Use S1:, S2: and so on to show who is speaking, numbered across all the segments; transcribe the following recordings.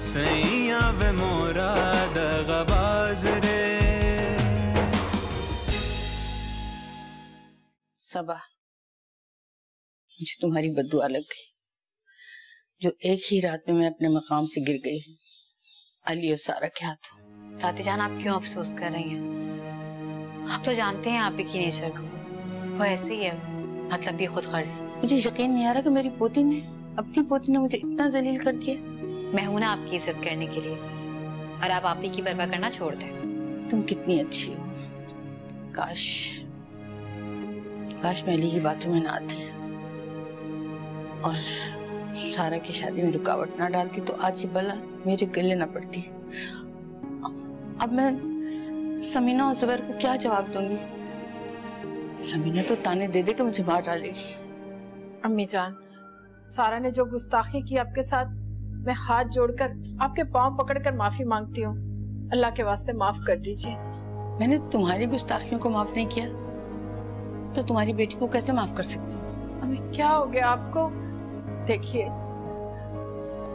S1: सैया वे मोरा दगाबाज रे।
S2: सबा, मुझे तुम्हारी बद्दुआ लग गई जो एक ही रात में मैं अपने मकाम से गिर गई अली और सारा के हाथों।
S3: दादी जान, आप क्यों अफसोस कर रही हैं? आप तो जानते हैं आप ही की नेचर को, वो ऐसे ही है, मतलब भी खुद गर्ज।
S2: मुझे यकीन नहीं आ रहा कि मेरी पोती ने, अपनी पोती ने मुझे इतना जलील कर दिया।
S3: मैं हूं ना आपकी इज्जत करने के लिए, और आप ही की परवाह करना छोड़ दें।
S2: तुम कितनी अच्छी हो। काश मैं अली की बातों में ना आती और सारा की शादी में रुकावट ना डालती तो आज ये बला मेरे गले ना पड़ती। अब मैं समीना और ज़ुबैर को क्या जवाब दूंगी? समीना तो ताने दे दे के मुझे मार डालेगी।
S4: अम्मी जान, सारा ने जो गुस्ताखी की आपके साथ, मैं हाथ जोड़कर आपके पांव पकड़कर माफी मांगती हूँ। अल्लाह के वास्ते माफ कर दीजिए।
S2: मैंने तुम्हारी गुस्ताखियों को माफ नहीं किया तो तुम्हारी बेटी को कैसे माफ कर सकती हूँ?
S4: अम्मी क्या हो गया आपको? देखिए,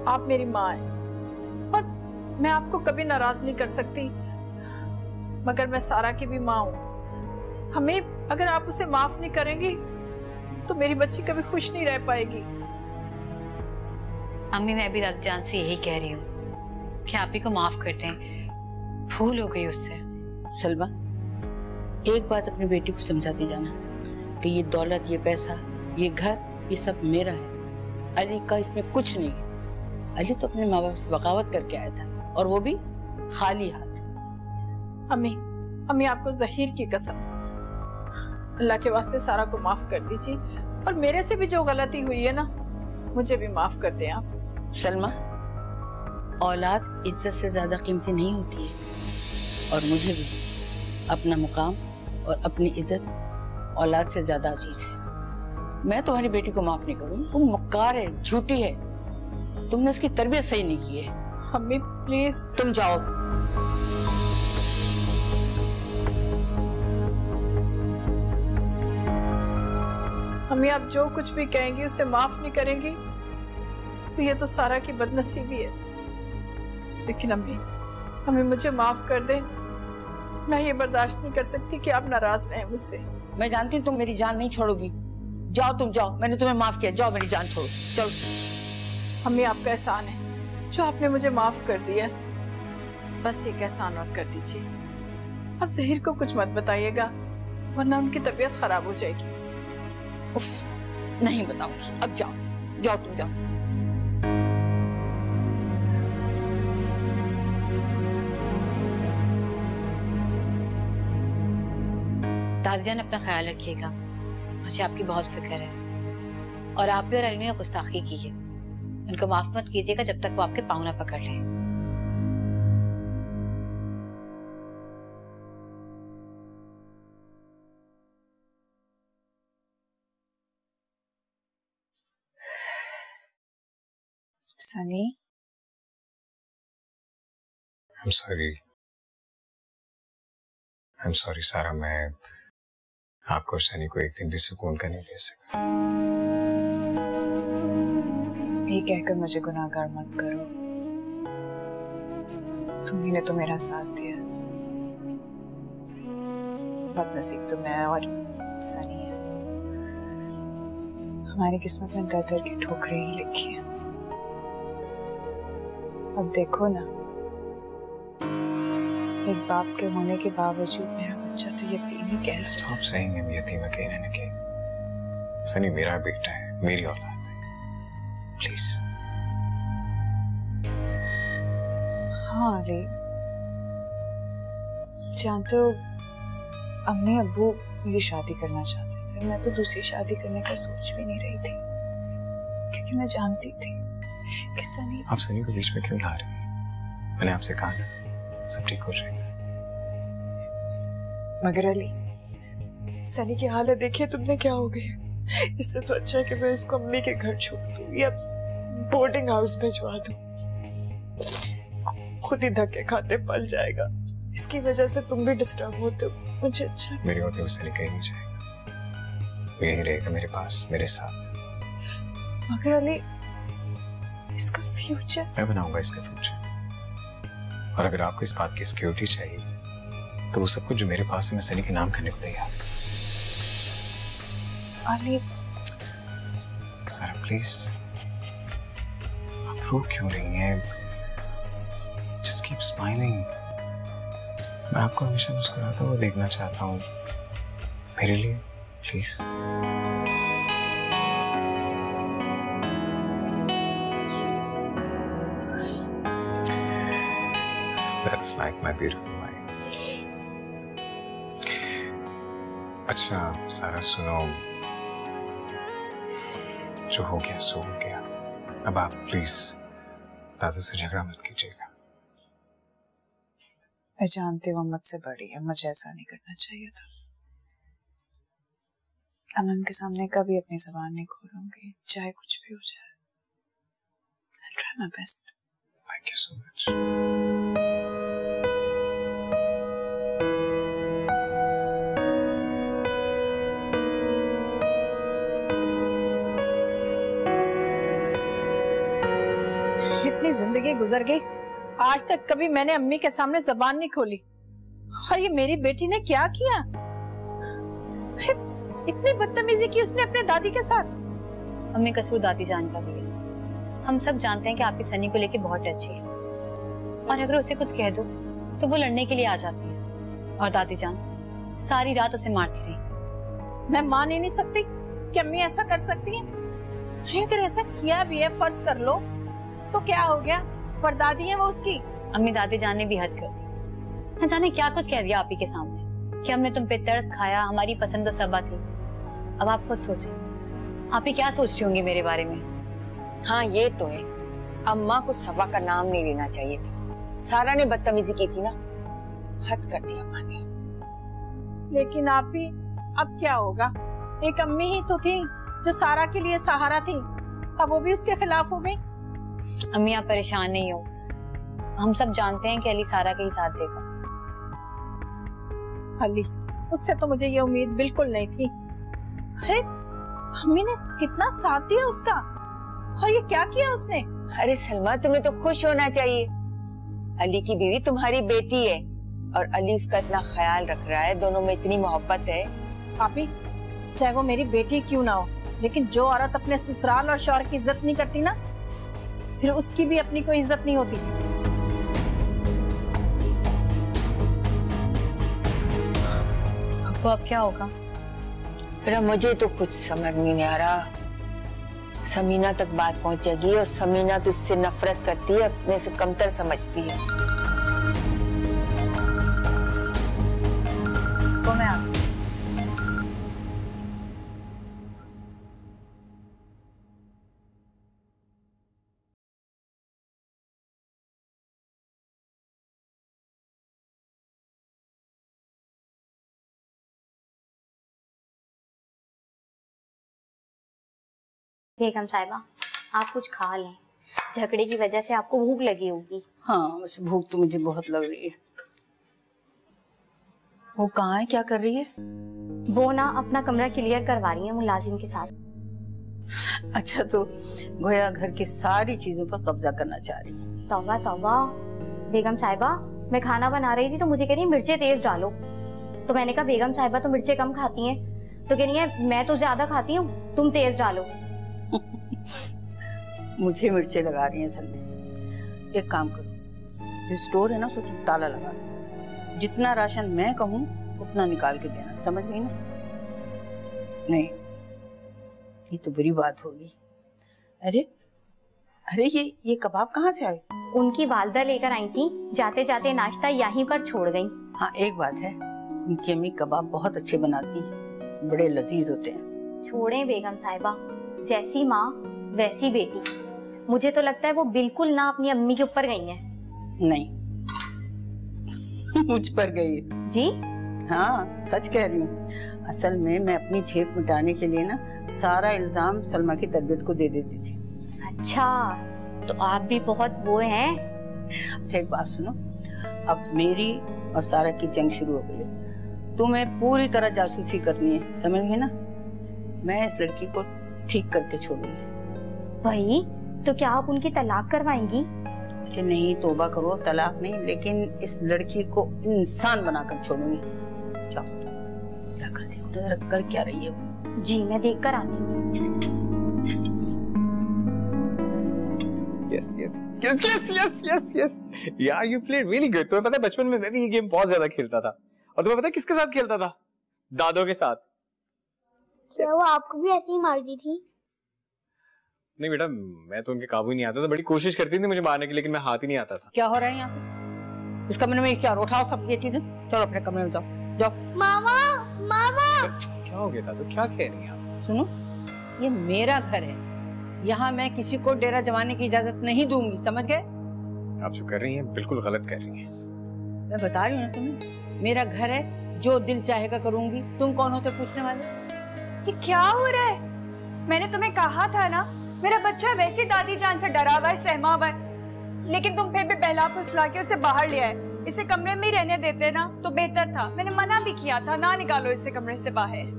S4: आप मेरी माँ हैं और मैं आपको कभी नाराज नहीं कर सकती, मगर मैं सारा की भी माँ हूँ। हमें अगर आप उसे माफ नहीं करेंगी तो मेरी बच्ची कभी खुश नहीं रह पाएगी।
S3: अम्मी, मैं भी दादी जान से यही कह रही हूँ कि आप ही को माफ कर दें, भूल हो गई उससे।
S2: सलमा, एक बात अपनी बेटी को समझाती जाना कि ये दौलत, ये पैसा, ये घर, ये सब मेरा है। अली का इसमें कुछ नहीं है। अली तो अपने माँ बाप से बगावत करके आया था और वो भी खाली हाथ।
S4: अम्मी आपको ज़हीर की कसम, अल्लाह के वास्ते सारा को माफ कर दीजिए, और मेरे से भी जो गलती हुई है ना, मुझे भी माफ कर दें आप।
S2: सलमा, औलाद इज्जत से ज्यादा कीमती नहीं होती है और मुझे भी अपना मुकाम और अपनी इज्जत औलाद से ज्यादा अजीज है। मैं तुम्हारी बेटी को माफ नहीं करूंगी। वो मक्कार है, झूठी है, तुमने उसकी तरबियत सही नहीं की है।
S4: अम्मी प्लीज,
S2: तुम जाओ।
S4: अम्मी आप जो कुछ भी कहेंगी उसे माफ नहीं करेंगी तो ये तो सारा की बदनसीबी है। लेकिन अम्मी मुझे माफ कर दे, मैं ये बर्दाश्त नहीं कर सकती कि आप नाराज रहें मुझसे।
S2: मैं जानती हूँ तुम मेरी जान नहीं छोड़ोगी। जाओ, तुम जाओ, मैंने तुम्हें माफ किया, जाओ, मेरी जान छोड़ो, चलो।
S4: अम्मी आपका एहसान है जो आपने मुझे माफ कर दिया, बस एक एहसान और कर दीजिए। अब ज़हीर को कुछ मत बताइएगा वरना उनकी तबीयत खराब हो जाएगी।
S2: उफ, नहीं बताऊंगी। अब जाओ, जाओ, तुम जाओ।
S3: दादी जान, अपना ख्याल रखिएगा, मुझे आपकी बहुत फिक्र है। और आप भी और अली ने गुस्ताखी की है, उनको माफ मत कीजिएगा जब तक वो आपके पाँव ना पकड़ लें।
S5: सनी,
S6: I'm sorry सारा, मैं आपको और सनी को एक दिन भी सुकून का नहीं दे सका।
S5: ये कहकर मुझे गुनाहगार मत करो, तुम्ही ने तो मेरा साथ दिया। बदनसीब तो मैं और सनी है, हमारी किस्मत में दर दर की ठोकरें ही लिखी है। अब देखो ना, एक बाप के होने के बावजूद मेरा बच्चा तो यतीम ही कह।
S6: Stop saying I'm यतीम again and again. सनी मेरा बेटा है, मेरी औलाद है, प्लीज।
S5: हाँ अली, जानते हो अम्मी अब्बू मेरी शादी करना चाहते थे। मैं तो दूसरी शादी करने का सोच भी नहीं रही थी क्योंकि मैं जानती थी कि सनी।
S6: आप सनी को बीच में क्यों ला रहे हैं? मैंने आपसे कहा ना, सब ठीक हो जाएगा।
S5: मगर अली, सनी की हालत देखिए तुमने, क्या हो गई। इससे तो अच्छा है कि मैं इसको अम्मी के घर छोड़ दूं या बोर्डिंग हाउस भिजवा दूं। खुद ही धक्के खाते पल जाएगा, इसकी वजह से तुम भी डिस्टर्ब होते हो। मुझे अच्छा,
S6: मेरे होते हुए सनी कहीं नहीं जाएगा, वो यहीं रहेगा मेरे पास, मेरे साथ।
S5: मगर अली, इसका फ्यूचर?
S6: मैं बनाऊंगा इसका फ्यूचर। और अगर आपको इस बात की सिक्योरिटी चाहिए तो वो सब कुछ जो मेरे पास है मैं सनी के नाम करने को तैयार।
S5: अली
S6: सारा प्लीज, आप रो क्यों रही हैं? Just keep smiling. मैं आपको हमेशा मुस्कुराता हुआ देखना चाहता हूँ। मेरे लिए please. That's like my beautiful wife. अच्छा सारा सुनो, जो हो गया सो हो गया। अब आप प्लीज दादा से झगड़ा मत कीजिएगा।
S5: मैं जानती हूँ मुझसे बड़ी है, मुझे ऐसा नहीं करना चाहिए था। अब मैं उनके सामने कभी अपनी जुबान नहीं खोलूंगी, चाहे कुछ भी हो जाए। I'll try my best.
S6: Thank you so much.
S4: इतनी जिंदगी गुजर गई, आज तक कभी मैंने अम्मी के सामने जबान नहीं खोली। और ये मेरी बेटी ने क्या किया? इतनी बदतमीजी की उसने अपने दादी के साथ।
S3: अम्मी कसूर दादी जान का भी है। हम सब जानते हैं कि आपकी सनी को लेके बहुत टची है, और अगर उसे कुछ कह दो तो वो लड़ने के लिए आ जाती है। और दादी जान सारी रात उसे मारती रही।
S4: मैं मान ही नहीं सकती कि अम्मी ऐसा कर सकती है। अरे अगर ऐसा किया भी है, फर्ज कर लो, तो क्या हो गया? परदादी है वो उसकी।
S3: अम्मी दादी जान ने भी हद कर दी। न जाने क्या कुछ कह दिया आपी के सामने कि हमने तुम पे तरस खाया, हमारी पसंद तो सबा थी। अब आप खुद सोचो, आप ही क्या सोच रही होंगी मेरे बारे में।
S7: हाँ ये तो है, अम्मा को सबा का नाम नहीं लेना चाहिए था। सारा ने बदतमीजी की थी ना, हद कर दी अम्मा ने।
S4: लेकिन आप भी अब क्या होगा? एक अम्मी ही तो थी जो सारा के लिए सहारा थी, अब वो भी उसके खिलाफ हो गई।
S3: अम्मी आप परेशान नहीं हो, हम सब जानते हैं कि अली सारा का ही साथ देगा।
S4: अली, उससे तो मुझे ये उम्मीद बिल्कुल नहीं थी। अरे अम्मी ने कितना साथ दिया उसका, और ये क्या किया उसने?
S7: अरे सलमा, तुम्हें तो खुश होना चाहिए। अली की बीवी तुम्हारी बेटी है और अली उसका इतना ख्याल रख रहा है, दोनों में इतनी मोहब्बत है।
S4: भाभी, चाहे वो मेरी बेटी क्यों ना हो, लेकिन जो औरत अपने ससुराल और शौहर की इज्जत नहीं करती ना, फिर उसकी भी अपनी कोई इज्जत नहीं होती।
S3: आपको अब क्या होगा?
S7: बेटा मुझे तो कुछ समझ में नहीं आ रहा। समीना तक बात पहुंचेगी और समीना तो इससे नफरत करती है, अपने से कमतर समझती है।
S3: तो मैं आती हूँ।
S8: बेगम साहिबा, आप कुछ खा लें, झगड़े की वजह से आपको भूख लगी होगी।
S2: हाँ, बस भूख तो मुझे बहुत लग रही है। वो कहाँ है, क्या कर रही है?
S8: वो ना अपना कमरा क्लियर करवा रही है मुलाजिम के साथ।
S2: अच्छा, तो गोया घर की सारी चीजों पर कब्जा करना चाह रही है।
S8: तौबा तौबा। बेगम साहिबा, मैं खाना बना रही थी तो मुझे कह रही है मिर्चें तेज डालो, तो मैंने कहा बेगम साहिबा तो मिर्चें कम खाती हैं, तो कह रही है मैं तो ज्यादा खाती हूँ, तुम तेज डालो।
S2: मुझे मिर्चें लगा रही हैं असल में। एक काम करो, जो स्टोर है ना उसको तुम ताला लगा दो, जितना राशन मैं कहूँ उतना निकाल के देना, समझ गई ना? नहीं, ये तो बुरी बात होगी। अरे अरे ये कबाब कहाँ से आए?
S8: उनकी वालदा लेकर आई थी, जाते जाते नाश्ता यहीं पर छोड़ गई।
S2: हाँ, एक बात है, उनकी अम्मी कबाब बहुत अच्छे बनाती हैं, बड़े लजीज होते हैं।
S8: छोड़ें बेगम साहिबा, जैसी माँ वैसी बेटी। मुझे तो लगता है वो बिल्कुल ना अपनी अम्मी के ऊपर गई हैं।
S2: नहीं, मुझ पर गई है।
S8: जी?
S2: हाँ, सच कह रही हूँ। असल में मैं अपनी झेप मिटाने के लिए ना सारा इल्जाम सलमा की तरबियत को दे देती थी।
S8: अच्छा, तो आप भी बहुत वो हैं।
S2: अच्छा, एक बात सुनो, अब मेरी और सारा की जंग शुरू हो गई है। तुम्हें पूरी तरह जासूसी करनी है, समझ गई ना? मैं इस लड़की को ठीक करके छोड़ूंगी।
S8: भाई, तो क्या आप उनकी तलाक करवाएंगी?
S2: अरे नहीं, तौबा करो, तलाक नहीं, लेकिन इस लड़की को इंसान बनाकर छोड़ूंगी। जाओ जाकर देखो नजर कर क्या रही है वो।
S8: जी मैं देख कर आती हूँ।
S6: यस यार, यू प्लेड रियली गुड। तुम्हें पता है बचपन में मैं भी ये गेम बहुत ज्यादा खेलता था। और तुम्हें पता है किसके साथ खेलता था? दादों के साथ।
S9: क्या वो आपको भी ऐसे ही मारती थी?
S6: नहीं बेटा, मैं तो उनके काबू ही नहीं आता था। बड़ी कोशिश करती थी मुझे मारने की, लेकिन मैं हाथ ही नहीं आता था।
S2: क्या हो रहा है यहाँ पे? इस कमरे में क्या उठाओ सब ये चीजें, चलो अपने कमरे में जाओ जाओ।
S9: मामा मामा
S6: क्या हो गया था? तो क्या कह रही हैं आप?
S2: सुनो, ये मेरा घर है, यहाँ मैं किसी को डेरा जमाने की इजाजत नहीं दूंगी, समझ गए?
S6: आप जो कर रही हैं बिल्कुल गलत कर रही हैं।
S2: मैं बता रही हूँ ना तुम्हें, मेरा घर है, जो दिल चाहेगा करूंगी। तुम कौन होते पूछने वाले?
S5: ये क्या हो रहा है? मैंने तुम्हें कहा था ना, मेरा बच्चा वैसे दादी जान से डरा हुआ है, सहमा हुआ है, लेकिन तुम फिर भी बहला फुसला के उसे बाहर ले आए। इसे कमरे में ही रहने देते ना तो बेहतर था। मैंने मना भी किया था, ना निकालो इसे कमरे से बाहर।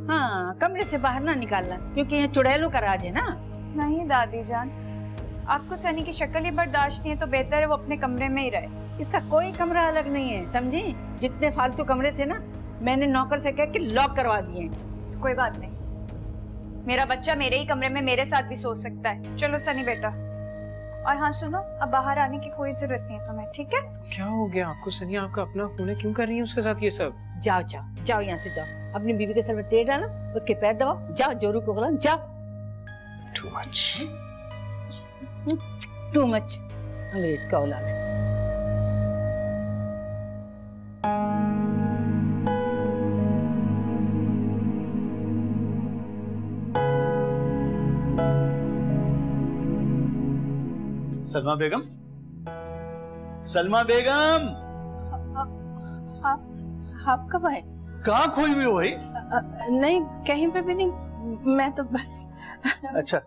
S2: हाँ, कमरे से बाहर ना निकालना, क्योंकि यहाँ चुड़ैलों का राज है ना।
S5: नहीं दादी जान, आपको सनी की शक्ल ही बर्दाश्त नहीं है तो बेहतर है वो अपने कमरे में ही रहे।
S2: इसका कोई कमरा अलग नहीं है, समझी? जितने फालतू कमरे थे ना, मैंने नौकर से कह के लॉक करवा दिए।
S5: कोई बात नहीं, मेरा बच्चा मेरे ही कमरे में मेरे साथ भी सो सकता है। चलो सनी बेटा, और हाँ सुनो, अब बाहर आने की कोई जरूरत नहीं है तुम्हें, ठीक है?
S6: क्या हो गया आपको? सनी आपका अपना खून है, क्यों कर रही है उसके साथ ये सब?
S2: जाओ जाओ जाओ, यहाँ से जाओ, अपनी बीवी के सर में तेल डालो, उसके पैर दबाओ, जाओ जोरू को गुलाम, जाओ।
S6: टू मच,
S2: टू मच, अंग्रेज का औलाद।
S10: सलमा बेगम, सलमा बेगम,
S4: आप कब आए?
S10: कहाँ खोई हुई हो भाई?
S4: नहीं, कहीं पे भी नहीं, मैं तो बस।
S10: अच्छा,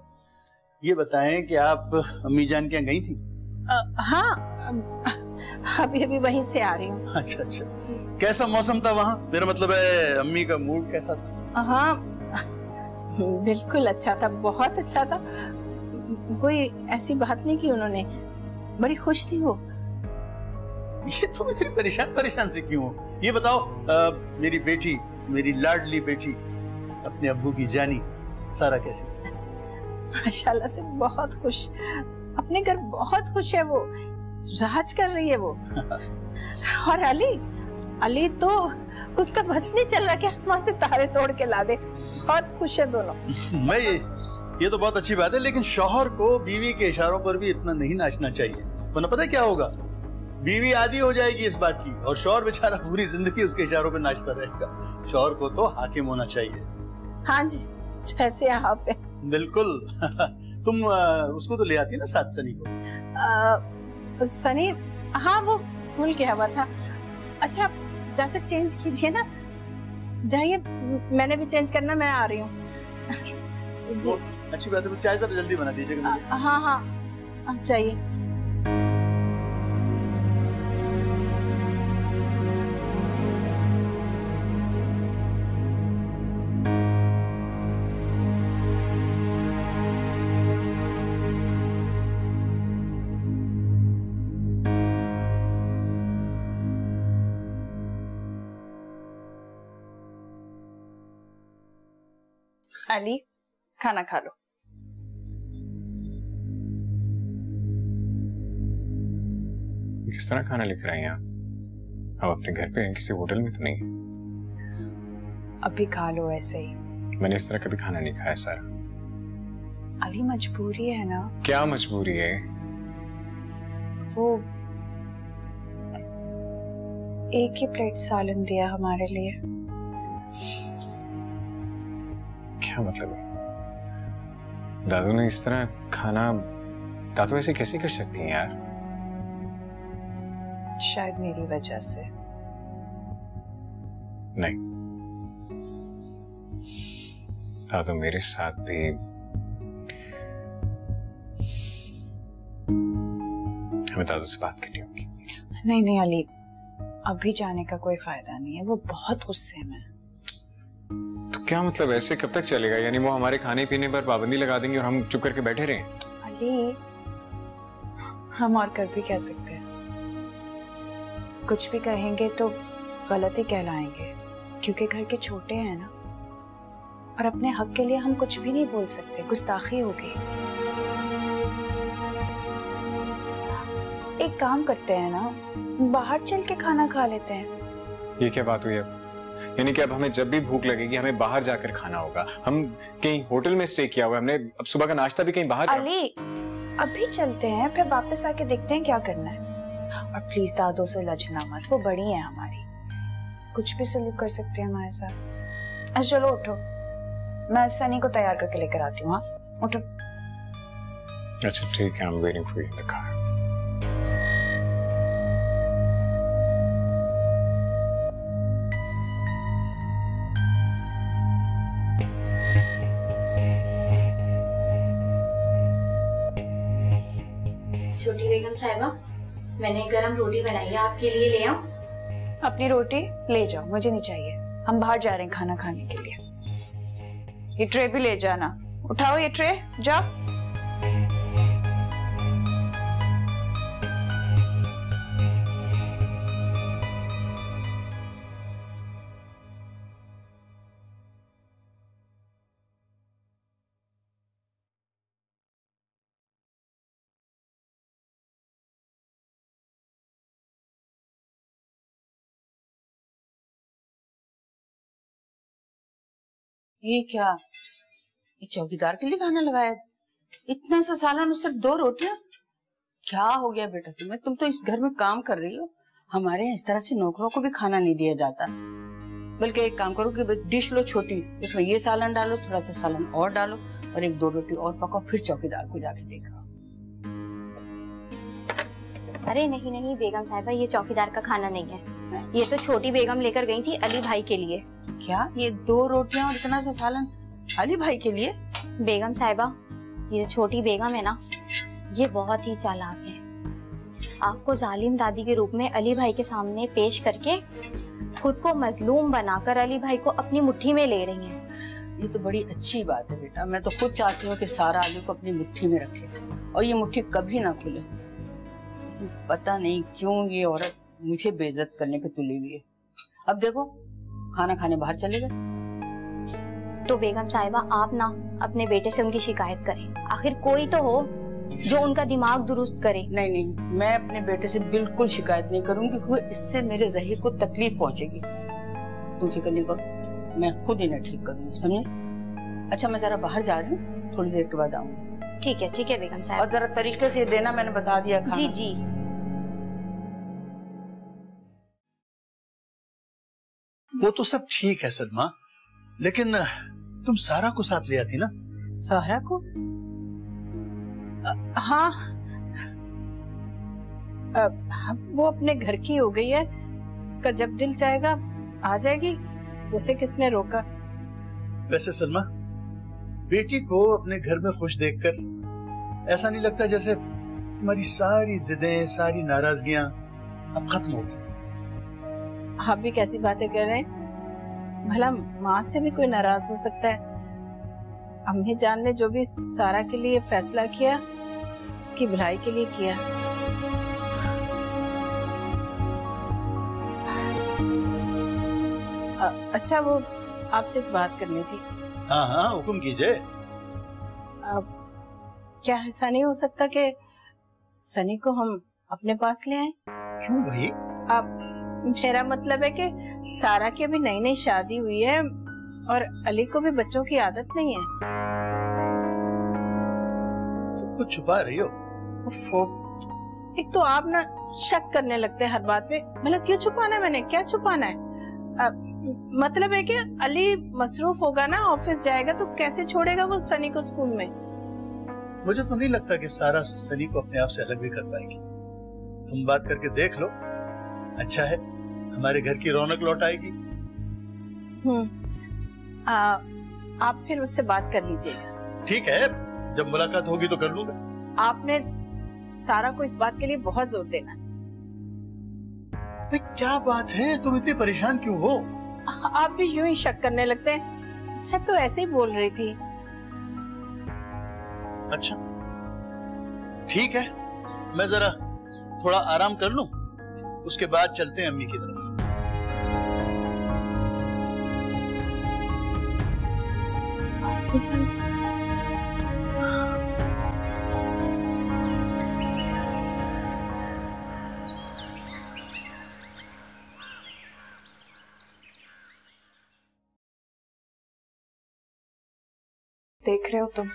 S10: ये बताएं कि आप अम्मी जान के यहाँ गई थी?
S4: हाँ, अभी वहीं से आ रही हूँ।
S10: अच्छा अच्छा, कैसा मौसम था वहाँ? मेरा मतलब है अम्मी का मूड कैसा था?
S4: हाँ बिल्कुल अच्छा था, बहुत अच्छा था। कोई ऐसी बात नहीं की उन्होंने, बड़ी खुश थी वो।
S10: ये तुम इतनी परेशान से क्यों हो? ये बताओ, मेरी बेटी, मेरी लाडली बेटी, अपने अब्बू की जानी सारा कैसी थी?
S4: माशाल्लाह से बहुत खुश, अपने घर बहुत खुश है वो, राज कर रही है वो। और अली तो उसका बस नहीं चल रहा कि आसमान से तारे तोड़ के ला दे, बहुत खुश है दोनों।
S10: मैं ये तो बहुत अच्छी बात है, लेकिन शौहर को बीवी के इशारों पर भी इतना नहीं नाचना चाहिए, वरना पता है क्या होगा? बीवी आदी हो जाएगी इस बात की, और शौहर बेचारा पूरी जिंदगी उसके इशारों पर नाचता रहेगा। शौहर को तो हाकिम होना चाहिए।
S4: हाँ जी, जैसे आप है।
S10: बिल्कुल। तुम उसको तो ले आती ना साथ, सनी को।
S4: सनी, हाँ वो स्कूल गया हुआ था। अच्छा, जाकर चेंज कीजिए ना, जाइए, मैंने भी चेंज करना, मैं आ रही हूँ जी।
S10: अच्छी बात है, चाय जरा जल्दी बना दीजिएगा।
S4: हाँ हाँ, आप जाइए।
S5: अली, खाना खा लो।
S6: किस तरह खाना लिख रहे हैं आप? अब अपने घर पे हैं, किसी होटल में तो नहीं?
S5: अभी खा लो ऐसे ही।
S6: मैंने इस तरह कभी खाना नहीं खाया सर।
S5: अली मजबूरी है ना।
S6: क्या मजबूरी है?
S5: वो एक ही प्लेट सालन दिया हमारे लिए।
S6: क्या मतलब है? दादू ने इस तरह खाना, दादू ऐसे कैसे कर सकती हैं यार?
S5: शायद मेरी वजह से।
S6: नहीं, दादू मेरे साथ भी हमें दादू से बात करनी होगी।
S5: नहीं अली, अभी जाने का कोई फायदा नहीं है, वो बहुत गुस्से में।
S6: तो क्या मतलब, ऐसे कब तक चलेगा? यानी वो हमारे खाने पीने पर पाबंदी लगा देंगे और हम चुप करके बैठे रहें?
S5: अली, हम और कर भी कह सकते हैं, कुछ भी कहेंगे तो गलत ही कहलाएंगे, क्योंकि घर के छोटे हैं ना, और अपने हक के लिए हम कुछ भी नहीं बोल सकते, गुस्ताखी होगी। एक काम करते हैं ना, बाहर चल के खाना खा लेते हैं।
S6: ये क्या बात हुई अब? यानी कि अब हमें जब भी भूख लगेगी हमें बाहर जाकर खाना होगा? हम कहीं होटल में स्टे किया हुआ है, हमने अब सुबह का नाश्ता भी कहीं बाहर।
S5: अली, अभी चलते हैं, फिर वापस आके देखते हैं क्या करना है। और प्लीज दादों से लजना मत, वो बड़ी है हमारी, कुछ भी सलूक कर सकते हैं हमारे साथ। अच्छा चलो उठो, मैं सनी को तैयार करके लेकर आती हूँ। हाँ उठो।
S6: अच्छा ठीक है, I'm waiting for you in the car.
S8: छोटी बेगम साहिबा, मैंने गरम रोटी बनाई है, आपके लिए ले आऊं?
S5: अपनी रोटी ले जाओ, मुझे नहीं चाहिए, हम बाहर जा रहे हैं खाना खाने के लिए। ये ट्रे भी ले जाना, उठाओ ये ट्रे, जाओ।
S2: ये क्या, ये चौकीदार के लिए खाना लगाया? इतना सा सालन और सिर्फ 2 रोटियां? क्या हो गया बेटा तुम्हें? तुम तो इस घर में काम कर रही हो, हमारे यहाँ इस तरह से नौकरों को भी खाना नहीं दिया जाता। बल्कि एक काम करो कि डिश लो छोटी, इसमें ये सालन डालो, थोड़ा सा सालन और डालो, और 1-2 रोटी और पकाओ, फिर चौकीदार को जाके देखो।
S8: अरे नहीं नहीं बेगम साहिबा, ये चौकीदार का खाना नहीं है, ये तो छोटी बेगम लेकर गई थी अली भाई के लिए।
S2: क्या ये 2 रोटियां और इतना सा सालन अली भाई के लिए?
S8: बेगम साहिबा, ये जो छोटी बेगम है ना, ये बहुत ही चालाक है, आपको जालिम दादी के रूप में अली भाई के सामने पेश करके खुद को मजलूम बनाकर अली भाई को अपनी मुट्ठी में ले रही हैं।
S2: ये तो बड़ी अच्छी बात है बेटा, मैं तो खुद चाहती हूँ कि सारा अली को अपनी मुट्ठी में रखे और ये मुट्ठी कभी ना खुले, लेकिन पता नहीं क्यों ये औरत मुझे बेइज्जत करने पे तुली हुई है। अब देखो खाना खाने बाहर चले गए।
S8: तो बेगम साहिबा आप ना अपने बेटे से उनकी शिकायत करें, आखिर कोई तो हो जो उनका दिमाग दुरुस्त करे।
S2: नहीं नहीं, मैं अपने बेटे से बिल्कुल शिकायत नहीं करूंगी, क्योंकि इससे मेरे ज़हीर को तकलीफ पहुंचेगी। तुम फिक्र नहीं करो, मैं खुद इन्हें ठीक करूंगी, समझे? अच्छा मैं जरा बाहर जा रही हूँ, थोड़ी देर के बाद आऊंगी।
S8: ठीक है बेगम साहिबा।
S2: और जरा तरीके से देना, मैंने बता दिया खाना।
S8: जी जी।
S10: वो तो सब ठीक है सलमा, लेकिन तुम सारा को साथ ले आती ना?
S4: सारा को? हाँ, वो अपने घर की हो गई है, उसका जब दिल चाहेगा आ जाएगी, उसे किसने रोका?
S10: वैसे सलमा, बेटी को अपने घर में खुश देखकर ऐसा नहीं लगता जैसे तुम्हारी सारी जिदें, सारी नाराजगियां अब खत्म हो गई?
S4: आप भी कैसी बातें कर रहे हैं? भला माँ से भी कोई नाराज हो सकता है? अम्मी जान ने जो भी सारा के लिए फैसला किया, उसकी भलाई के लिए किया। अच्छा वो आपसे एक बात करनी थी।
S10: हाँ हाँ हुक्म कीजिए।
S4: क्या ऐसा नहीं हो सकता कि सनी को हम अपने पास ले आए?
S10: क्यों भाई?
S4: मेरा मतलब है कि सारा की अभी नई नई शादी हुई है और अली को भी बच्चों की आदत नहीं है।
S10: तो कुछ छुपा रही हो?
S4: एक तो आप ना शक करने लगते हैं हर बात पे। मतलब क्यों छुपाना है? मैंने क्या छुपाना है? मतलब है कि अली मसरूफ होगा ना, ऑफिस जाएगा, तो कैसे छोड़ेगा वो सनी को स्कूल में?
S10: मुझे तो नहीं लगता कि सारा सनी को अपने आप से अलग भी कर पाएगी। तुम बात करके देख लो, अच्छा है, हमारे घर की रौनक लौट आएगी।
S4: आप फिर उससे बात कर लीजिएगा।
S10: ठीक है, जब मुलाकात होगी तो कर लूंगा।
S4: आपने सारा को इस बात के लिए बहुत जोर देना।
S10: क्या बात है, तुम इतनी परेशान क्यों हो?
S4: आप भी यूं ही शक करने लगते हैं। मैं तो ऐसे ही बोल रही थी।
S10: अच्छा, ठीक है, मैं जरा थोड़ा आराम कर लूं, उसके बाद चलते हैं अम्मी की तरफ।
S5: देख रहे हो तुम,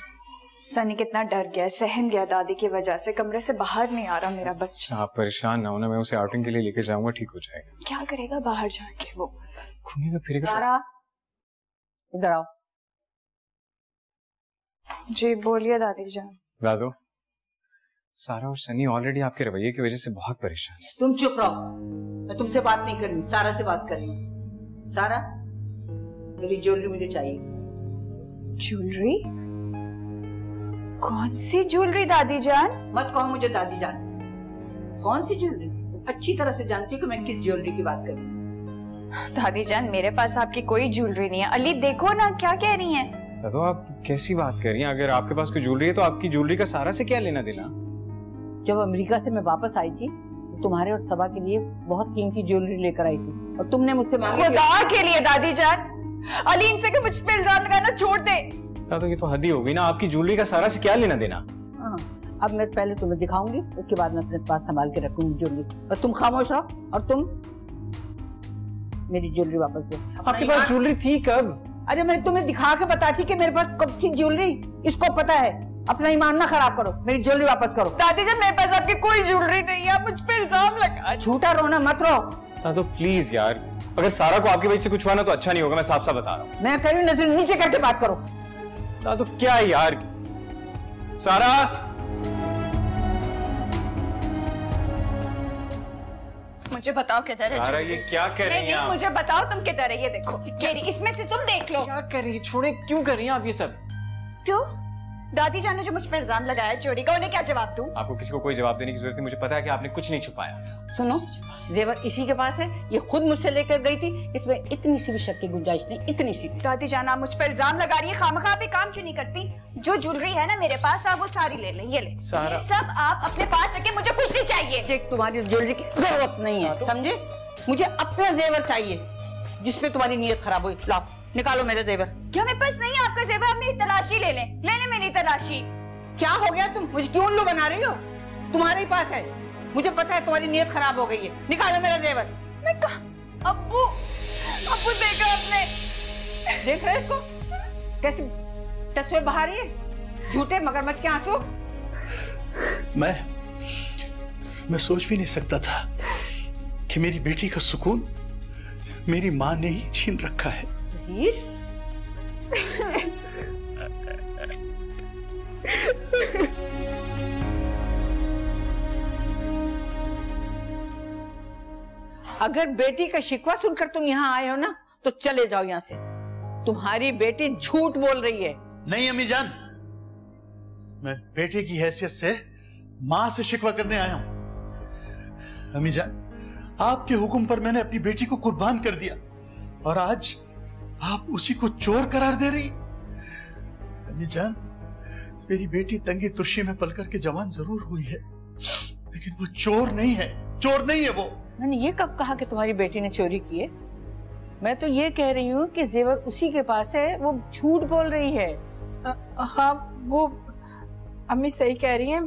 S5: सनी कितना डर गया, सहम गया दादी की वजह से, कमरे से बाहर नहीं आ रहा मेरा बच्चा।
S6: आप परेशान ना हो ना, मैं उसे आउटिंग के लिए लेके जाऊंगा, ठीक हो जाएगा।
S5: क्या करेगा बाहर जाके वो?
S6: घूमेगा फिरेगा।
S2: सारा इधर आओ।
S5: जी बोलिए दादी जान।
S6: दादू, सारा और सनी ऑलरेडी आपके रवैये की वजह से बहुत परेशान है।
S2: तुम चुप रहो, मैं तुमसे बात नहीं करनी, सारा से बात करनी। सारा, मेरी ज्वेलरी मुझे चाहिए।
S5: ज्वेलरी? कौन सी ज्वेलरी दादी जान?
S2: मत कहो मुझे दादी जान। कौन सी ज्वेलरी? तुम अच्छी तरह से जानती हो कि मैं किस ज्वेलरी की बात कर रही हूँ।
S5: दादी जान, मेरे पास आपकी कोई ज्वेलरी नहीं है। अली देखो ना क्या कह रही हैं।
S6: दादू, आप कैसी बात कर रही हैं? अगर आपके पास कोई ज्वेलरी है तो आपकी ज्वेलरी का सारा से क्या लेना देना?
S2: जब अमेरिका से मैं वापस आई थी तो तुम्हारे और सबा के लिए बहुत कीमती ज्वेलरी लेकर आई थी और तुमने मुझसे मांगी।
S5: खुदा के लिए दादी जान, अली इनसे कि मुझ पे इल्जाम लगाना छोड़ दे।
S6: दादू, ये तो हद ही हो गई ना, आपकी ज्वेलरी का सारा से क्या लेना देना?
S2: हाँ, अब मैं पहले तुम्हें दिखाऊंगी, उसके बाद मैं अपने पास संभाल के रखूंगी ज्वेलरी। और तुम खामोश रहो और तुम मेरी ज्वेलरी वापस दो।
S6: आपके पास ज्वेलरी थी कब?
S2: अरे मैं तुम्हें दिखा के बताती कि मेरे पास कब थी ज्वेलरी, इसको पता है। अपना ईमान ना खराब करो, मेरी ज्वेलरी वापस करो।
S5: दादी जान, मेरे पास आपकी कोई ज्वेलरी नहीं है, मुझ पे इल्जाम लगा।
S2: झूठा रोना मत रो।
S6: दादू प्लीज यार, अगर सारा को आपकी वजह से कुछ हुआ ना तो अच्छा नहीं होगा, मैं साफ साफ बता रहा हूँ।
S2: मैं कह रही हूँ, नजर नीचे करके बात करो।
S6: दादू क्या यार? सारा,
S5: मुझे बताओ किधर है?
S6: सारा ये क्या कर रही हैं आप?
S5: मुझे बताओ तुम किधर है? ये देखो मेरी, इसमें से तुम देख लो।
S6: क्या कर रही है? छोड़े, क्यों कर रही हैं आप ये सब?
S5: क्यों? दादी जान ने जो मुझ पर इल्जाम लगाया चोरी का, उन्हें क्या जवाब दूं?
S6: आपको किसी को कोई जवाब देने की जरूरत नहीं, मुझे पता है कि आपने कुछ नहीं छुपाया।
S2: सुनो, जेवर इसी के पास है, ये खुद मुझसे लेकर गई थी, इसमें इतनी सी भी शक की गुंजाइश नहीं, इतनी सी।
S5: दादी जान, आप मुझ पर इल्जाम लगा रही है, खामखा भी काम क्यों नहीं करती? जो ज्वेलरी है ना मेरे पास, आप वो सारी ले ले। ये ले
S6: सारा,
S5: ये सब आप अपने पास रखें, मुझे कुछ नहीं चाहिए।
S2: तुम्हारी ज्वेलरी की जरूरत नहीं है, समझे? मुझे अपना जेवर चाहिए जिसपे तुम्हारी नीयत खराब हुई। लाओ, निकालो मेरे जेवर।
S5: क्या मेरे पास नहीं है आपका जेवर? आप मेरी तलाशी ले लें, ले ले मेरी तलाशी।
S2: क्या हो गया? तुम मुझे क्यों उल्लू बना रही हो? तुम्हारे ही पास है, मुझे पता है तुम्हारी नीयत खराब हो गई है। निकालो मेरा जेवर।
S5: मैं अब्बू, अब्बू देखा आपने?
S2: देख रहे इसको कैसे टसवे बहा रही है, झूठे मगरमच्छ के आंसू।
S10: मैं सोच भी नहीं सकता था कि मेरी बेटी का सुकून मेरी माँ ने ही छीन रखा है। अगर बेटी का शिकवा सुनकर तुम यहाँ आए हो ना तो चले जाओ यहाँ से। तुम्हारी बेटी झूठ बोल रही है। नहीं अम्मी जान, मैं बेटे की हैसियत से माँ से शिकवा करने आया हूं। अम्मी जान, आपके हुक्म पर मैंने अपनी बेटी को कुर्बान कर दिया और आज आप उसी को चोर करार दे रही। अम्मी जान, मेरी बेटी तंगी तुर्शी में पलकर के जवान जरूर हुई है, लेकिन वो चोर नहीं है, चोर नहीं है वो। मैंने ये कब कहा कि तुम्हारी बेटी ने चोरी की है? मैं तो ये कह रही हूँ कि जेवर उसी के पास है, वो झूठ बोल रही है।
S4: हाँ, वो अम्मी सही कह रही हैं।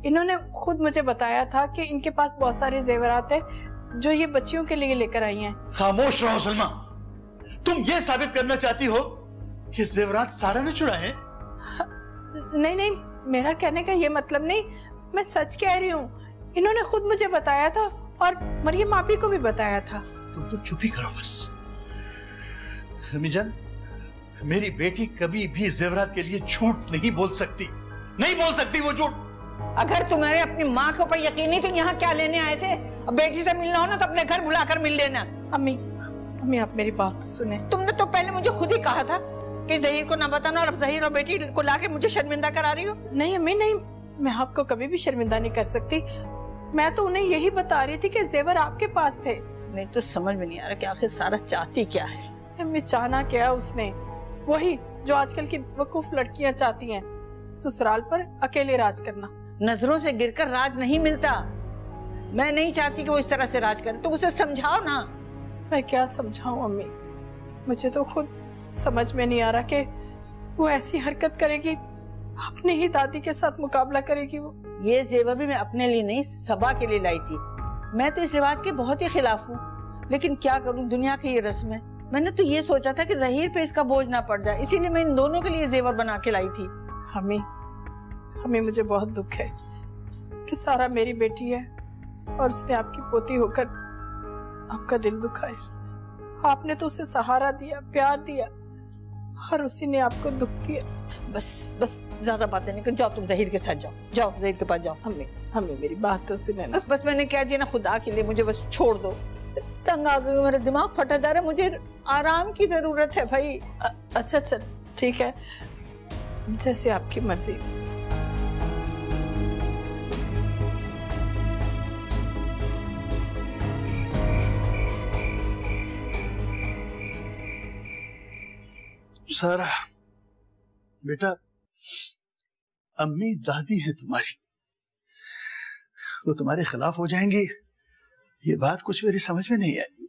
S4: इन्होंने खुद मुझे बताया था कि इनके पास बहुत सारे जेवरात हैं जो ये बच्चियों के लिए लेकर आई हैं।
S10: खामोश रहो सलमा, तुम ये साबित करना चाहती हो कि जेवरात सारा ने चुराए हैं?
S4: नहीं नहीं, मेरा कहने का ये मतलब नहीं, मैं सच कह रही हूँ। इन्होंने खुद मुझे बताया था और मरियम आपी को भी बताया था।
S10: तुम तो चुप ही करो बस। अम्मी जान, मेरी बेटी कभी भी जेवरात के लिए झूठ नहीं बोल सकती, नहीं बोल सकती वो झूठ।
S2: अगर तुम्हारे अपनी माँ के ऊपर यकीन नहीं तो यहाँ क्या लेने आए थे? अब बेटी से मिलना हो ना तो अपने घर बुलाकर मिल लेना।
S4: अम्मी आप मेरी बात तो सुने।
S2: तुमने तो पहले मुझे खुद ही कहा था कि जहीर को ना बताना, और अब जहीर और बेटी को लाके मुझे शर्मिंदा करा रही हो।
S4: नहीं अम्मी नहीं, मैं आपको कभी भी शर्मिंदा नहीं कर सकती। मैं तो उन्हें यही बता रही थी कि जेवर आपके पास थे।
S2: मेरी तो समझ में नहीं आ रहा कि आखिर सारा चाहती क्या है।
S4: अम्मी चाहना क्या उसने? वही जो आजकल की वकूफ लड़कियां चाहती हैं, ससुराल पर अकेले राज करना।
S2: नजरों से गिरकर राज नहीं मिलता। मैं नहीं चाहती कि वो इस तरह से राज करे, तुम उसे समझाओ ना।
S4: मैं क्या समझाऊं अम्मी, मुझे तो खुद समझ में नहीं आ रहा कि वो ऐसी हरकत करेगी, अपनी ही दादी के साथ मुकाबला करेगी। वो
S2: ये जेवर भी मैं अपने लिए नहीं सबा के लिए लाई थी। मैं तो इस रिवाज के बहुत ही खिलाफ हूँ, लेकिन क्या करूँ, दुनिया की ये रस्म है। मैंने तो ये सोचा था कि ज़हीर पे इसका बोझ ना पड़ जाए, इसीलिए मैं इन दोनों के लिए जेवर बना के लाई थी।
S4: हमें मुझे बहुत दुख है कि सारा मेरी बेटी है और उसने आपकी पोती होकर आपका दिल दुखाया। आपने तो उसे सहारा दिया, प्यार दिया, और उसी ने आपको दुख दिया।
S2: बस ज्यादा बातें नहीं कर, जाओ तुम ज़हीर के साथ जाओ, ज़हीर के पास जाओ।
S4: हमें मेरी बात तो सुने ना।
S2: बस मैंने कह दिया ना, खुदा के लिए मुझे बस छोड़ दो। तंग आ गई, मेरा दिमाग फटा जा रहा है, मुझे आराम की जरूरत है भाई।
S4: अच्छा ठीक है, जैसे आपकी मर्जी।
S10: सारा बेटा, अम्मी दादी है तुम्हारी, वो तुम्हारे खिलाफ हो जाएंगी, ये बात कुछ मेरी समझ में नहीं आई।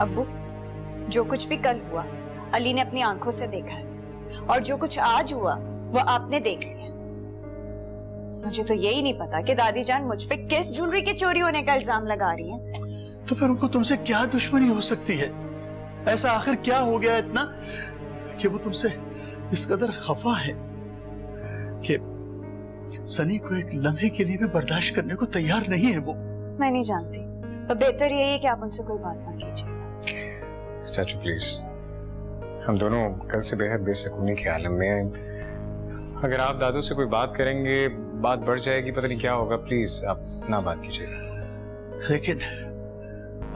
S5: अब्बू, जो कुछ भी कल हुआ अली ने अपनी आंखों से देखा है, और जो कुछ आज हुआ वो आपने देख लिया। मुझे तो यही नहीं पता कि दादी जान मुझ पे किस ज्वेलरी के चोरी होने का इल्जाम लगा रही हैं।
S10: तो फिर उनको तुमसे क्या दुश्मनी हो सकती है? ऐसा आखिर क्या हो गया इतना कि वो तुमसे इस कदर खफा है कि सनी को एक लम्हे के लिए भी बर्दाश्त करने को तैयार नहीं है वो? मैं
S5: नहीं जानती, तो बेहतर यही है कि आप उनसे कोई बात ना कीजिए।
S6: चाचू प्लीज, हम दोनों कल से बेहद बेसुकूनी के आलम में हैं। अगर आप दादू से कोई बात करेंगे, बात बढ़ जाएगी, पता नहीं क्या होगा। प्लीज आप ना बात कीजिएगा।
S10: लेकिन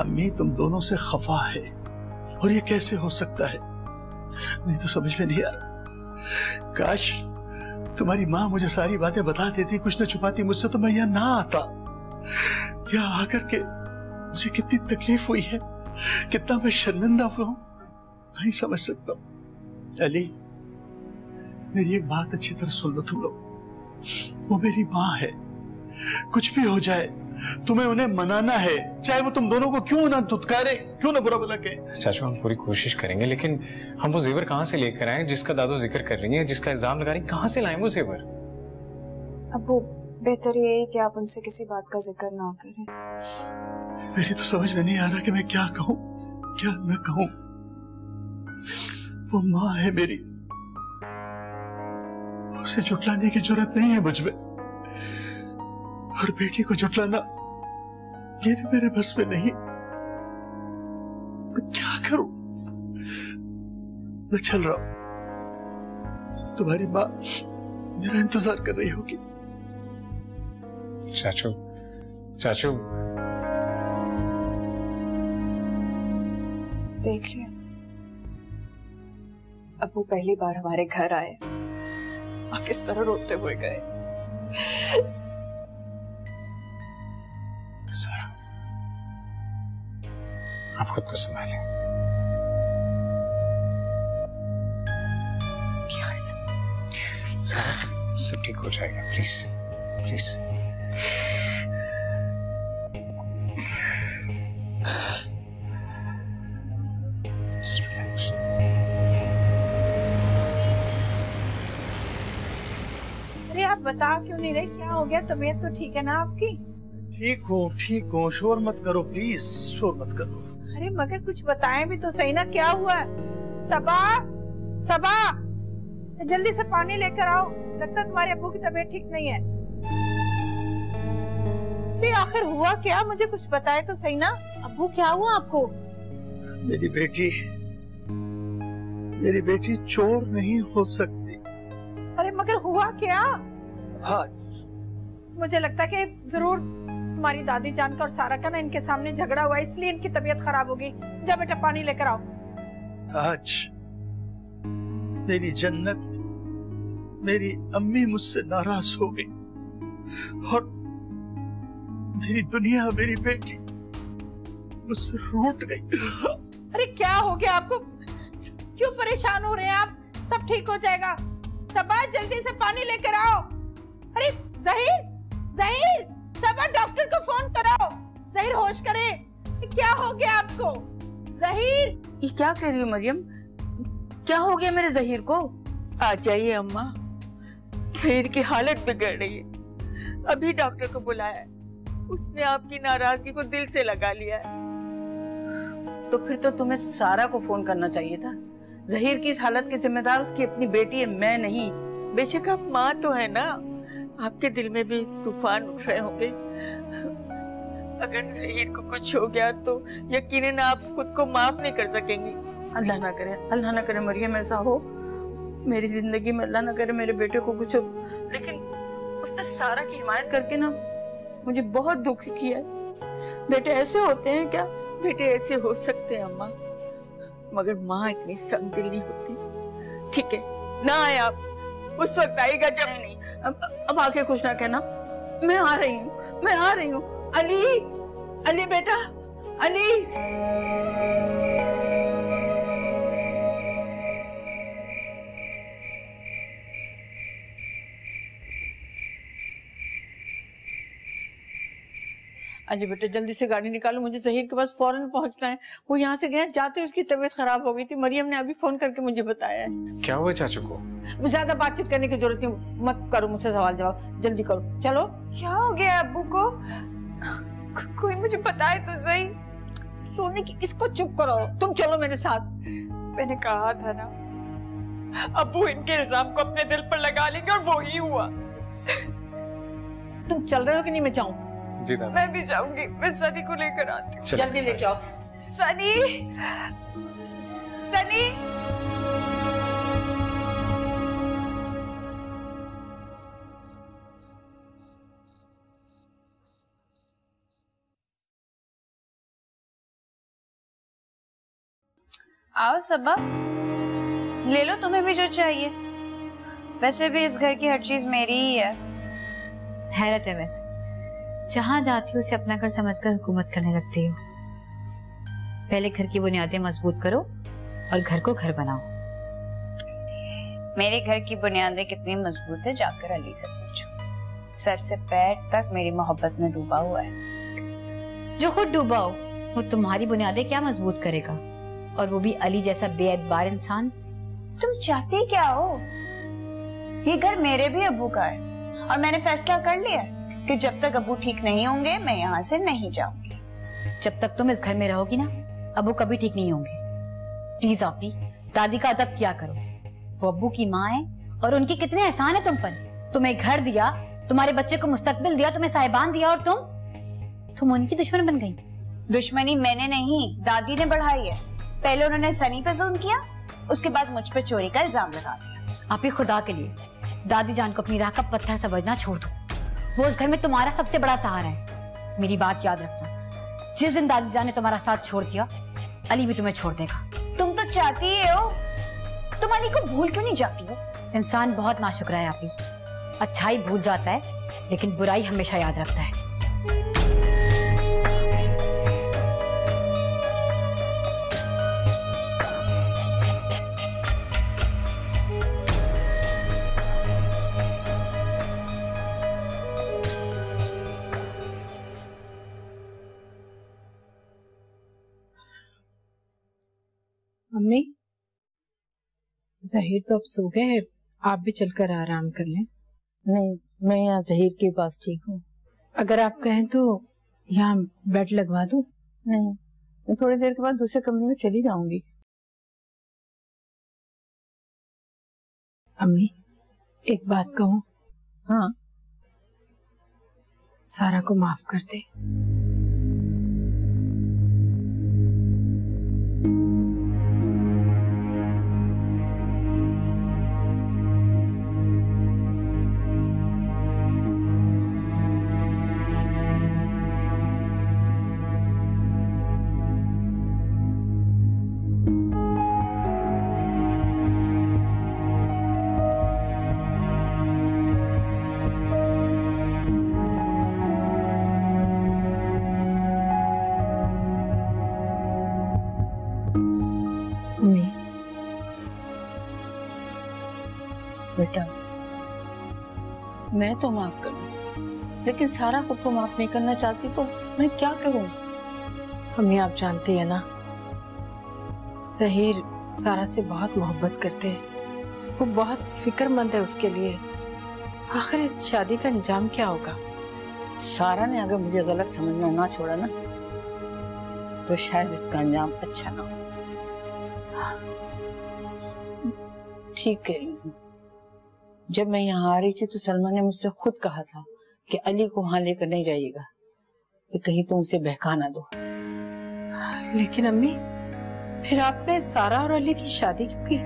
S10: अम्मी तुम दोनों से खफा है, और ये कैसे हो सकता है? नहीं तो समझ में नहीं आ रहा। काश तुम्हारी माँ मुझे सारी बातें बता देती, कुछ न छुपाती मुझसे, तो मैं यहाँ ना आता। यहाँ आकर के मुझे कितनी तकलीफ हुई है, कितना मैं शर्मिंदा हुआ हूँ, नहीं समझ सकता। अली, मेरी एक बात अच्छी तरह सुन लो तुम लोग, वो मेरी माँ है, कुछ भी हो जाए तुम्हें उन्हें मनाना है, चाहे वो तुम दोनों को क्यों ना धुतकारे, क्यों ना बुरा भला कहे।
S6: चाचू हम पूरी कोशिश करेंगे, लेकिन हम वो जेवर कहाँ से लेकर आए जिसका दादू जिक्र कर रही है, जिसका इल्जाम लगा रही है? कहाँ से लाएं वो जेवर?
S5: अब्बू, बेहतर यही कि आप उनसे किसी बात का जिक्र ना करें।
S10: मेरी तो समझ में नहीं आ रहा कि मैं क्या कहूँ क्या न कहूँ। वो माँ है मेरी, उसे झुटलाने की जरूरत नहीं है मुझ में, और बेटी को झुटलाना ये भी मेरे बस में नहीं। मैं क्या करूं? मैं चल रहा हूं, तुम्हारी माँ मेरा इंतजार कर रही होगी।
S6: चाचू
S5: देख लिया, अब्बू पहली बार हमारे घर आए और किस तरह रोते हुए गए।
S6: सारा, आप खुद को संभालें। सारा सब ठीक हो जाएगा, प्लीज प्लीज।
S4: अरे आप बता क्यों नहीं रहे, क्या हो गया? तबीयत तो ठीक है ना आपकी?
S10: ठीक हूँ, शोर मत करो प्लीज, शोर मत करो।
S4: अरे मगर कुछ बताएं भी तो सही ना, क्या हुआ? सबा जल्दी से पानी लेकर आओ, लगता तुम्हारे अब्बू की तबीयत ठीक नहीं है। फिर आखिर हुआ क्या, मुझे कुछ बताए तो सही ना।
S3: अब्बू क्या हुआ आपको?
S10: मेरी बेटी चोर नहीं हो सकती।
S4: अरे मगर हुआ क्या?
S10: आज
S4: मुझे लगता है कि जरूर तुम्हारी दादी जान का और सारा का ना इनके सामने झगड़ा हुआ, इसलिए इनकी तबीयत खराब होगी। जा बेटा पानी लेकर आओ।
S10: आज मेरी जन्नत, मेरी अम्मी मुझसे नाराज हो गई, और मेरी दुनिया, मेरी बेटी मुझसे रूठ गई।
S4: अरे क्या हो गया आपको? क्यों परेशान हो रहे हैं आप? सब ठीक हो जाएगा, सबा जल्दी से पानी लेकर आओ। अरे जहीर, जहीर, सबा डॉक्टर को फोन कराओ। जहीर होश करे। क्या हो गया आपको जहीर?
S2: ये क्या कह रही हो मरियम? क्या हो गया मेरे जहीर को?
S7: आ जाइए अम्मा, जहीर की हालत बिगड़ रही है। अभी डॉक्टर को बुलाया है। उसने आपकी नाराजगी को दिल से लगा लिया है।
S2: तो फिर तो तुम्हें सारा को फोन करना चाहिए था। जहीर की इस हालत के जिम्मेदार उसकी अपनी बेटी है, मैं नहीं।
S7: बेशक आप माँ तो है ना, आपके दिल में भी तूफान उठ रहे होंगे। अगर जहीर को कुछ हो गया तो यकीनन आप खुद को माफ नहीं कर सकेंगी।
S2: अल्लाह ना करे, अल्लाह ना करे मरियम ऐसा हो मेरी जिंदगी में। अल्लाह ना करे मेरे बेटे को कुछ हो। लेकिन उसने सारा की हिमायत करके ना मुझे बहुत दुखी किया है। बेटे ऐसे होते हैं क्या?
S7: बेटे ऐसे हो सकते हैं अम्मा, मगर माँ इतनी संगदिल नहीं होती। ठीक है ना, आए आप उस वक्त आएगा जब
S2: नहीं, अब आके कुछ ना कहना। मैं आ रही हूँ, मैं आ रही हूँ। अली, अली बेटा, अली। अली बेटा जल्दी से गाड़ी निकालो, मुझे जहीर के पास फौरन पहुंचना है। वो यहाँ से गया, जाते उसकी तबीयत खराब हो गई थी। मरियम ने अभी फोन करके मुझे बताया है।
S6: क्या हुआ चाचू को?
S2: ज्यादा बातचीत करने की जरूरत नहीं, मत करो मुझसे सवाल जवाब, जल्दी करो। चलो।
S5: क्या हो गया अब्बू को? कोई मुझे बताए तो सही।
S2: सोने की, इसको चुप करो, तुम चलो मेरे साथ।
S5: मैंने कहा था ना, अब्बू इनके इल्जाम को अपने दिल पर लगा लेंगे और वो ही हुआ।
S2: तुम चल रहे हो कि नहीं? मैं जाऊं?
S6: जी दादा।
S5: मैं भी जाऊंगी, मैं सनी को लेकर आती हूँ।
S2: जल्दी लेके आओ।
S5: सनी, सनी।
S11: आओ सबा, ले लो तुम्हें भी जो चाहिए। वैसे भी इस घर की हर चीज मेरी ही है।
S3: हैरत है वैसे, जहां जाती हो उसे अपना घर समझकर हुकूमत करने लगती हो। पहले घर की बुनियादें मजबूत करो और घर को घर बनाओ।
S11: मेरे घर की बुनियादें कितनी मजबूत है जाकर अली से पूछो। सर से पैर तक मेरी मोहब्बत में डूबा हुआ है।
S3: जो खुद डूबा हो वो तुम्हारी बुनियादें क्या मजबूत करेगा, और वो भी अली जैसा बेअदबार इंसान।
S11: तुम चाहती क्या हो? ये घर मेरे भी अब्बू का है और मैंने फैसला कर लिया कि जब तक अब्बू ठीक नहीं होंगे मैं यहाँ से नहीं जाऊंगी।
S3: जब तक तुम इस घर में रहोगी ना, अब्बू कभी ठीक नहीं होंगे। प्लीज आपी, दादी का अदब किया करो। वो अब्बू की माँ है और उनके कितने एहसान है तुम पर। तुम्हें घर दिया, तुम्हारे बच्चे को मुस्तकबिल दिया, तुम्हें साहिबान दिया, और तुम उनकी दुश्मन बन गई।
S11: दुश्मनी मैंने नहीं, दादी ने बढ़ाई है। पहले उन्होंने सनी पे जुल्म किया, उसके बाद मुझ पे चोरी का इल्जाम लगा दिया।
S3: आपी, खुदा के लिए दादी जान को अपनी राह का पत्थर समझना छोड़ दो। वो उस घर में तुम्हारा सबसे बड़ा सहारा है। मेरी बात याद रखना, जिस दिन दादी जान ने तुम्हारा साथ छोड़ दिया, अली भी तुम्हें छोड़ देगा।
S11: तुम तो चाहती ही हो, तुम अली को भूल क्यों नहीं जाती हो?
S3: इंसान बहुत नाशुक्र है आपी। अच्छाई भूल जाता है लेकिन बुराई हमेशा याद रखता है।
S4: मम्मी, जहीर तो अब सो गए हैं, आप भी चलकर आराम कर लें।
S2: नहीं, मैं यहाँ जहीर के पास ठीक हूँ।
S4: अगर आप कहें तो यहाँ बेड लगवा दूं?
S2: नहीं, मैं थोड़ी देर के बाद दूसरे कमरे में चली जाऊंगी।
S4: अम्मी, एक बात कहूँ?
S2: हाँ।
S4: सारा को माफ कर दे।
S2: बेटा, मैं तो माफ कर दूं, लेकिन सारा खुद को माफ नहीं करना चाहती तो मैं क्या करूं?
S4: अम्मी आप जानती है ना, ज़हीर सारा से बहुत मोहब्बत करते हैं, वो बहुत फिक्रमंद है उसके लिए। आखिर इस शादी का अंजाम क्या होगा?
S2: सारा ने अगर मुझे गलत समझना ना छोड़ा ना तो शायद इसका अंजाम अच्छा ना हो। ठीक कह रही हूँ। जब मैं यहाँ आ रही थी तो सलमा ने मुझसे खुद कहा था कि अली को वहां लेकर नहीं जाइएगा, कि कहीं तुम उसे बहका ना दो।
S4: लेकिन अम्मी, फिर आपने सारा और अली की शादी क्यों की?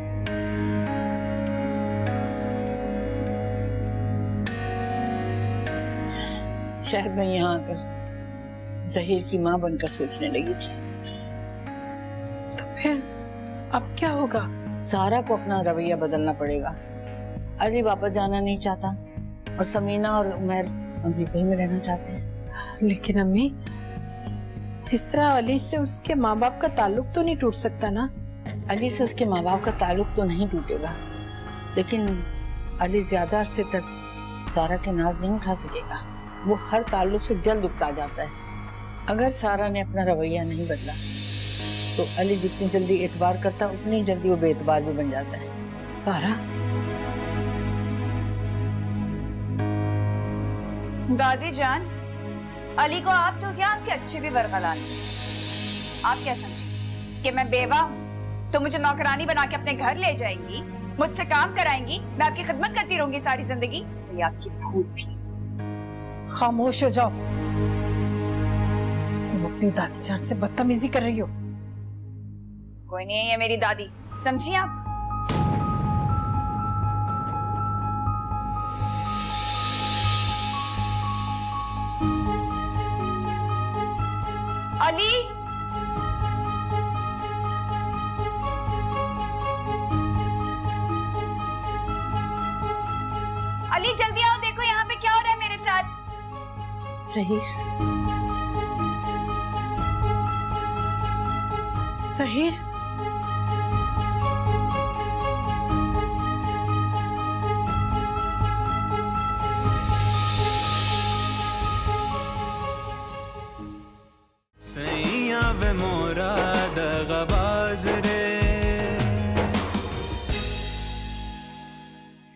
S2: शायद मैं यहाँ आकर ज़हीर की माँ बनकर सोचने लगी थी।
S4: तो फिर अब क्या होगा?
S2: सारा को अपना रवैया बदलना पड़ेगा। अली वापस जाना नहीं चाहता और समीना और उमर अभी कहीं में रहना चाहते हैं।
S4: लेकिन अम्मी, इस तरह अली से उसके माँ बाप का ताल्लुक तो नहीं टूट सकता ना?
S2: अली से उसके माँ बाप का ताल्लुक तो नहीं टूटेगा, लेकिन अली ज्यादा अरसे तक सारा के नाज नहीं उठा सकेगा। वो हर ताल्लुक से जल्द उकता जाता है। अगर सारा ने अपना रवैया नहीं बदला तो अली जितनी जल्दी एतबार करता उतनी जल्दी वो बेएतबार भी बन जाता है।
S4: सारा,
S5: दादी जान, अली को आप तो क्या आपके अच्छे भी बरगला नहीं सकते। आप क्या समझी कि मैं बेवा हूँ तो मुझे नौकरानी बना के अपने घर ले जाएंगी, मुझसे काम कराएंगी, मैं आपकी खिदमत करती रहूंगी सारी जिंदगी? ये आपकी भूल थी।
S4: खामोश हो जाओ। तुम अपनी दादी जान से बदतमीजी कर रही हो।
S5: कोई नहीं है ये मेरी दादी, समझी आप? अली, अली जल्दी आओ, देखो यहाँ पे क्या हो रहा है मेरे साथ।
S2: ज़हीर,
S4: ज़हीर,
S1: सैया वे मोरा